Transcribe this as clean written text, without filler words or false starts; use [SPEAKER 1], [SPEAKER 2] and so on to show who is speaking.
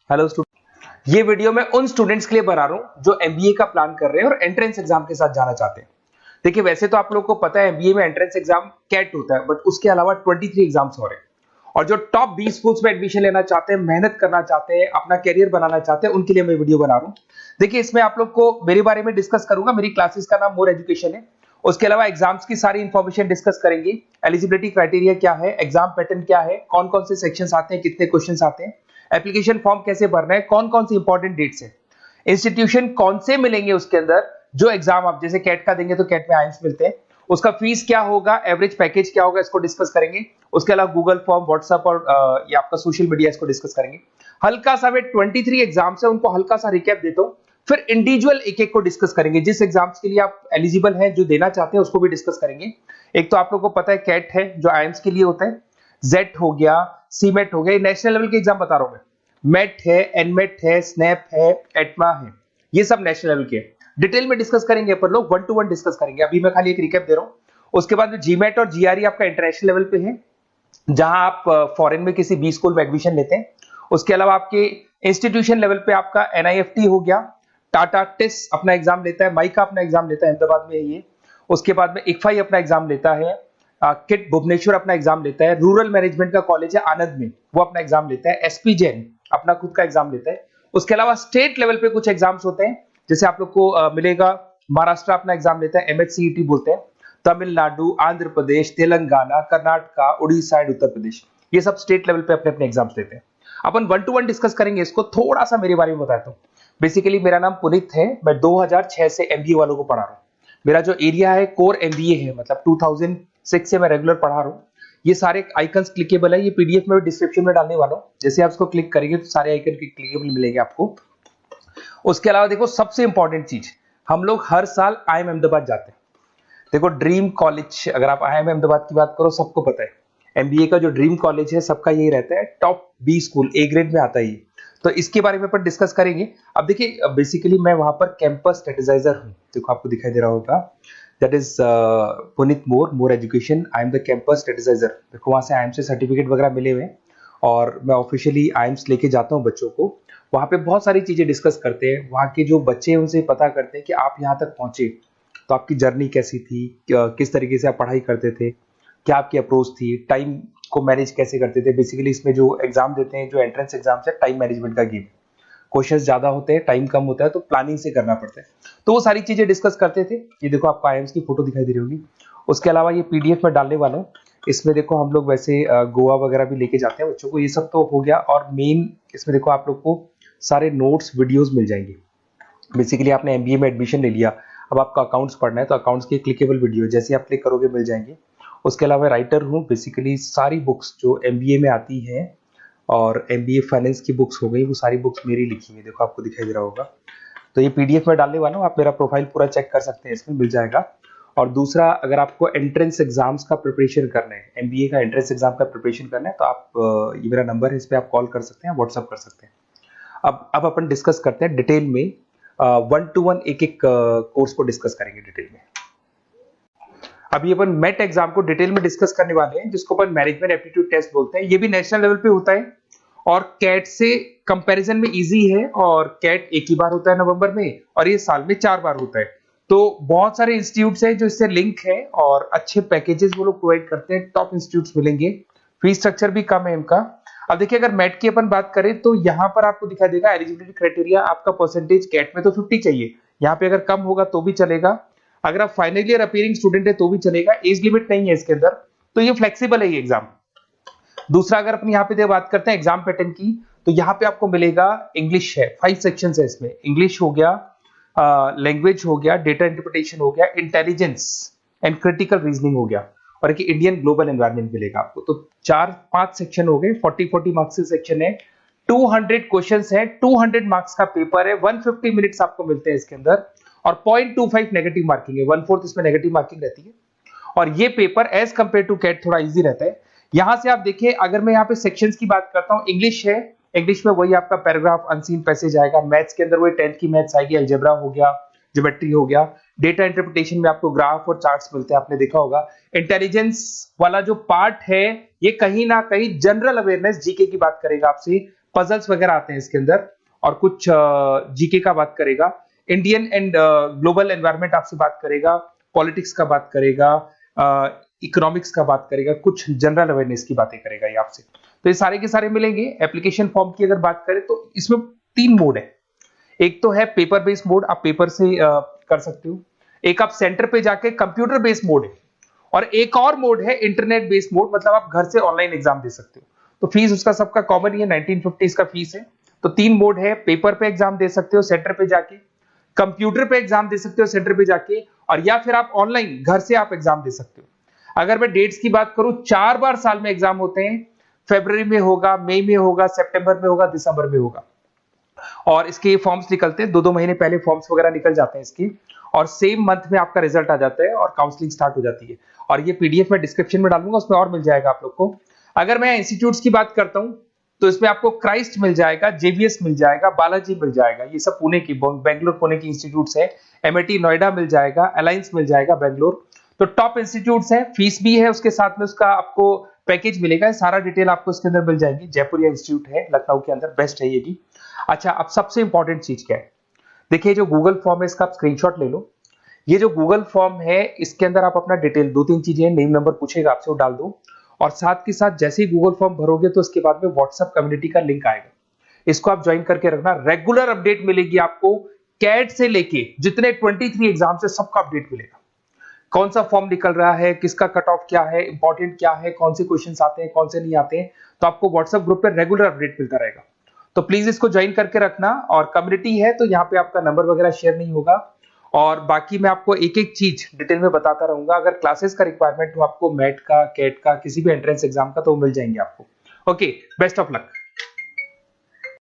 [SPEAKER 1] Hello student, ये video मैं उन स्टूडेंट्स के लिए बना रहा हूं जो एमबीए का प्लान कर रहे हैं और एंट्रेंस एग्जाम के साथ जाना चाहते हैं। देखिए, वैसे तो आप लोगों को पता है एमबीए में एंट्रेंस एग्जाम कैट होता है, बट उसके अलावा 23 एग्जाम्स हो रहे हैं। और जो टॉप 20 स्कूल्स में एडमिशन लेना चाहते हैं, मेहनत करना चाहते हैं, अपना करियर बनाना चाहते हैं, उनके लिए मैं वीडियो बना रहा हूँ। देखिए, इसमें आप लोग को मेरे बारे में डिस्कस करूंगा। मेरी क्लासेस का नाम मोर एजुकेशन है। उसके अलावा एग्जाम्स की सारी इंफॉर्मेशन डिस्कस करेंगे। एलिजिबिलिटी क्राइटेरिया क्या है, एग्जाम पैटर्न क्या है, कौन कौन से सेक्शंस आते हैं, कितने क्वेश्चंस आते हैं, एप्लीकेशन फॉर्म कैसे भरना है, कौन कौन सी इंपॉर्टेंट डेट्स है, इंस्टीट्यूशन कौन से मिलेंगे उसके अंदर, जो एग्जाम आप जैसे कैट का देंगे तो कैट में आइम्स मिलते हैं, उसका फीस क्या होगा, एवरेज पैकेज क्या होगा, इसको डिस्कस करेंगे। उसके अलावा गूगल फॉर्म, व्हाट्सएप और ये आपका सोशल मीडिया, इसको डिस्कस करेंगे। हल्का सा वे 23 एग्जाम्स है, उनको हल्का सा रिकैप देता हूं, फिर इंडिविजुअल एक एक को डिस्कस करेंगे। जिस एग्जाम्स के लिए आप एलिजिबल हैं, जो देना चाहते हैं, उसको भी डिस्कस करेंगे। एक तो आप लोगों को पता है कैट है जो आइम्स के लिए होता है, जेट हो गया, सीमेट हो गया, नेशनल लेवल के एग्जाम बता रहा हूं मैं। मेट है, एनमेट है, स्नैप है, एटमा है, ये सब नेशनल लेवल के। डिटेल में डिस्कस करेंगे अपन लोग, 1 to 1 डिस्कस करेंगे। अभी मैं खाली एक रिकैप दे रहा हूं। उसके बाद में जीमेट और जीआरई आपका इंटरनेशनल लेवल पे है, जहां आप फॉरेन में किसी बी स्कूल में एडमिशन लेते हैं। उसके अलावा आपके इंस्टीट्यूशन लेवल पे आपका एनआईएफटी हो गया, टाटा टिस अपना एग्जाम लेता है, माइका अपना एग्जाम लेता है, अहमदाबाद में है ये। उसके बाद में इक्फाई अपना एग्जाम लेता है, किट भुवनेश्वर अपना एग्जाम लेता है, रूरल मैनेजमेंट का कॉलेज है आनंद में, वो अपना एग्जाम लेता है, एसपी जैन अपना खुद का एग्जाम लेता है। उसके अलावा स्टेट लेवल पे कुछ एग्जाम्स होते हैं, जैसे आप लोग को मिलेगा महाराष्ट्र अपना एग्जाम लेता है, एमएचसीईटी बोलते हैं, तमिलनाडु, आंध्र प्रदेश, तेलंगाना, कर्नाटका, उड़ीसा एंड उत्तर प्रदेश, ये सब स्टेट लेवल पे अपने अपने एग्जाम्स लेते हैं। अपन 1 to 1 डिस्कस करेंगे इसको। थोड़ा सा मेरे बारे में बताता हूँ। बेसिकली मेरा नाम पुनीत है, मैं 2006 से एमबीए वालों को पढ़ा रहा हूँ। मेरा जो एरिया है कोर एमबीए है, मतलब 2006 से मैं रेगुलर पढ़ा रहा हूँ। ये सारे आइकन्स क्लिकेबल है, ये पीडीएफ में डिस्क्रिप्शन में डालने वाला हूँ। जैसे आप इसको क्लिक करेंगे तो सारे आइकन क्लिकेबल मिलेंगे आपको। उसके अलावा देखो, सबसे इंपॉर्टेंट चीज, हम लोग हर साल आईएम अहमदाबाद जाते हैं। देखो, ड्रीम कॉलेज, अगर आप आईएम अहमदाबाद की बात करो, सबको पता है एमबीए का जो ड्रीम कॉलेज है सबका यही रहता है, top B school, A grade में आता है ये। तो इसके बारे में अपन डिस्कस करेंगे। अब देखिए, बेसिकली मैं वहां पर कैंपस स्ट्रेटेजाइजर हूँ। देखो, आपको दिखाई दे रहा होगा, that is Puneet more education, I am the campus strategizer. देखो, वहां से आईएम से सर्टिफिकेट वगैरह मिले हुए हैं और मैं ऑफिशियली आईएम्स लेके जाता हूँ बच्चों को। वहां पे बहुत सारी चीजें डिस्कस करते हैं, वहां के जो बच्चे हैं उनसे पता करते हैं कि आप यहाँ तक पहुंचे तो आपकी जर्नी कैसी थी, किस तरीके से आप पढ़ाई करते थे, क्या आपकी अप्रोच थी, टाइम को मैनेज कैसे करते थे। बेसिकली इसमें जो एग्जाम देते हैं, जो एंट्रेंस एग्जाम है, टाइम मैनेजमेंट का गेम। क्वेश्चंस ज्यादा होते हैं, टाइम कम होता है, तो प्लानिंग से करना पड़ता है। तो वो सारी चीजें डिस्कस करते थे। ये देखो, आपको आईएम्स की फोटो दिखाई दे रही होगी। उसके अलावा ये पीडीएफ में डालने वाला हूँ। इसमें देखो, हम लोग वैसे गोवा वगैरह भी लेके जाते हैं बच्चों को, ये सब तो हो गया। और मेन इसमें देखो, आप लोग को सारे नोट्स, वीडियोस मिल जाएंगे। बेसिकली आपने एमबीए में एडमिशन ले लिया, अब आपका अकाउंट्स पढ़ना है, तो अकाउंट्स की क्लिकेबल वीडियो जैसे आप क्लिक करोगे मिल जाएंगे। उसके अलावा राइटर हूँ, बेसिकली सारी बुक्स जो एमबीए में आती हैं और एमबीए फाइनेंस की बुक्स हो गई, वो सारी बुक्स मेरी लिखी है। देखो, आपको दिखाई दे रहा होगा। तो ये पीडीएफ में डालने वाला हूँ, आप मेरा प्रोफाइल पूरा चेक कर सकते हैं, इसमें मिल जाएगा। और दूसरा, अगर आपको एंट्रेंस एग्जाम्स का प्रिपरेशन करना है, एमबीए का एंट्रेंस एग्जाम का प्रिपरेशन करना है, तो आप ये मेरा नंबर है, इस पर आप कॉल कर सकते हैं, व्हाट्सअप कर सकते हैं। अब अपन डिस्कस करते हैं डिटेल में, 1 to 1 एक एक कोर्स को डिस्कस करेंगे डिटेल में। अभी अपन मेट एग्जाम को डिटेल में डिस्कस करने वाले हैं, जिसको अपन मैनेजमेंट एप्टीट्यूड टेस्ट बोलते हैं। ये भी नेशनल लेवल पे होता है और कैट से कंपैरिजन में इजी है। और कैट एक ही बार होता है नवंबर में, और ये साल में 4 बार होता है। तो बहुत सारे इंस्टीट्यूट्स हैं जो इससे लिंक है और अच्छे पैकेजेस वो लोग प्रोवाइड करते हैं, टॉप इंस्टीट्यूट्स मिलेंगे, फीस स्ट्रक्चर भी कम है इनका। अब देखिए, अगर मैट की अपन बात करें तो यहाँ पर आपको दिखाई देगा एलिजिबिलिटी क्राइटेरिया, आपका परसेंटेज कैट में तो 50 चाहिए, यहाँ पे अगर कम होगा तो भी चलेगा। अगर आप फाइनल ईयर अपीयरिंग स्टूडेंट है तो भी चलेगा, एज लिमिट नहीं है इसके अंदर, तो ये फ्लेक्सिबल है ये एग्जाम। दूसरा, अगर अपन यहाँ पे बात करते हैं एग्जाम पैटर्न की, तो यहाँ पे आपको मिलेगा इंग्लिश है, 5 सेक्शंस है इसमें। इंग्लिश हो गया, लैंग्वेज हो गया, डेटा इंटरप्रिटेशन हो गया, इंटेलिजेंस एंड क्रिटिकल रीजनिंग हो गया, और एक इंडियन ग्लोबल एनवायरनमेंट मिलेगा आपको। तो 4-5 सेक्शन हो गए, 40-40 मार्क्स के सेक्शन है, 200 क्वेश्चंस है, 200 मार्क्स का पेपर है, 150 मिनट्स आपको मिलते हैं इसके अंदर, और 0.25 नेगेटिव मार्किंग है, 1/4 इसमें नेगेटिव मार्किंग रहती है। और ये paper as compare to CAT थोड़ा इजी रहता है। यहां से आप देखिए, अगर मैं यहाँ पे सेक्शंस की बात करता हूँ, इंग्लिश है, इंग्लिश में वही आपका पैराग्राफ, अनसीन पैसेज आएगा। मैथ्स के अंदर वही 10th की मैथ्स आएगी, अलजेब्रा हो गया, ज्योमेट्री हो गया। डेटा इंटरप्रिटेशन में आपको ग्राफ और चार्ट्स मिलते हैं, आपने देखा होगा। इंटेलिजेंस वाला जो पार्ट है, ये कहीं ना कहीं जनरल अवेयरनेस, जीके की बात करेगा आपसे, पजल्स वगैरह आते हैं इसके अंदर, और कुछ जीके का बात करेगा, इंडियन एंड ग्लोबल एनवायरनमेंट आपसे बात करेगा, पॉलिटिक्स का बात करेगा, इकोनॉमिक्स का बात करेगा, कुछ जनरल अवेयरनेस की बातें करेगा ये आपसे। तो ये सारे के सारे मिलेंगे। एप्लीकेशन फॉर्म की अगर बात करें तो इसमें 3 मोड है। एक तो है पेपर बेस्ड मोड, आप पेपर से कर सकते हो। एक आप सेंटर पे जाके कंप्यूटर बेस्ड मोड है, और एक और मोड है इंटरनेट बेस्ड मोड, मतलब आप घर से ऑनलाइन एग्जाम दे सकते हो। तो फीस उसका सबका कॉमन ही है, 1950 का फीस है। तो 3 मोड है, पेपर पे एग्जाम दे सकते हो सेंटर पे जाके, कंप्यूटर पे एग्जाम दे सकते हो सेंटर पे जाके, और या फिर आप ऑनलाइन घर से आप एग्जाम दे सकते हो। अगर मैं डेट्स की बात करूं, 4 बार साल में एग्जाम होते हैं। फरवरी में होगा, मई में होगा, सितंबर में होगा, दिसंबर में होगा। और इसके फॉर्म्स निकलते हैं 2-2 महीने पहले, फॉर्म्स वगैरह निकल जाते हैं इसकी, और सेम मंथ में आपका रिजल्ट आ जाता है और काउंसलिंग स्टार्ट हो जाती है। और ये पीडीएफ मैं डिस्क्रिप्शन में डालूंगा, उसमें और मिल जाएगा आप लोग को। अगर मैं इंस्टीट्यूट्स की बात करता हूं तो इसमें आपको क्राइस्ट मिल जाएगा, जेवीएस मिल जाएगा, बालाजी मिल जाएगा, ये सब पुणे की, बेंगलोर पुणे की इंस्टीट्यूट्स है। एमआईटी नोएडा मिल जाएगा, अलायंस मिल जाएगा बेंगलोर। तो टॉप इंस्टीट्यूट्स है, फीस भी है उसके साथ में, उसका आपको पैकेज मिलेगा, सारा डिटेल आपको इसके अंदर मिल जाएगी। जयपुर इंस्टीट्यूट है लखनऊ के अंदर, बेस्ट है ये भी। अच्छा, अब सबसे इंपॉर्टेंट चीज क्या है, देखिए जो गूगल फॉर्म है इसका आप स्क्रीनशॉट ले लो। ये जो गूगल फॉर्म है इसके अंदर आप अपना डिटेल, 2-3 चीजें, नेम नंबर पूछेगा आपसे, वो डाल दो। और साथ के साथ जैसे ही गूगल फॉर्म भरोगे तो उसके बाद में व्हाट्सएप कम्युनिटी का लिंक आएगा, इसको आप ज्वाइन करके रखना। रेगुलर अपडेट मिलेगी आपको, कैट से लेके जितने 23 एग्जाम से सबका अपडेट मिलेगा। कौन सा फॉर्म निकल रहा है, किसका कट ऑफ क्या है, इंपॉर्टेंट क्या है, कौन से क्वेश्चंस आते हैं, कौन से नहीं आते हैं, तो आपको व्हाट्सएप ग्रुप पे रेगुलर अपडेट मिलता रहेगा। तो प्लीज इसको ज्वाइन करके रखना। और कम्युनिटी है तो यहाँ पे आपका नंबर वगैरह शेयर नहीं होगा, और बाकी मैं आपको एक एक चीज डिटेल में बताता रहूंगा। अगर क्लासेस का रिक्वायरमेंट हो आपको, मैट का, कैट का, किसी भी एंट्रेंस एग्जाम का, तो मिल जाएंगे आपको। Okay, best of luck.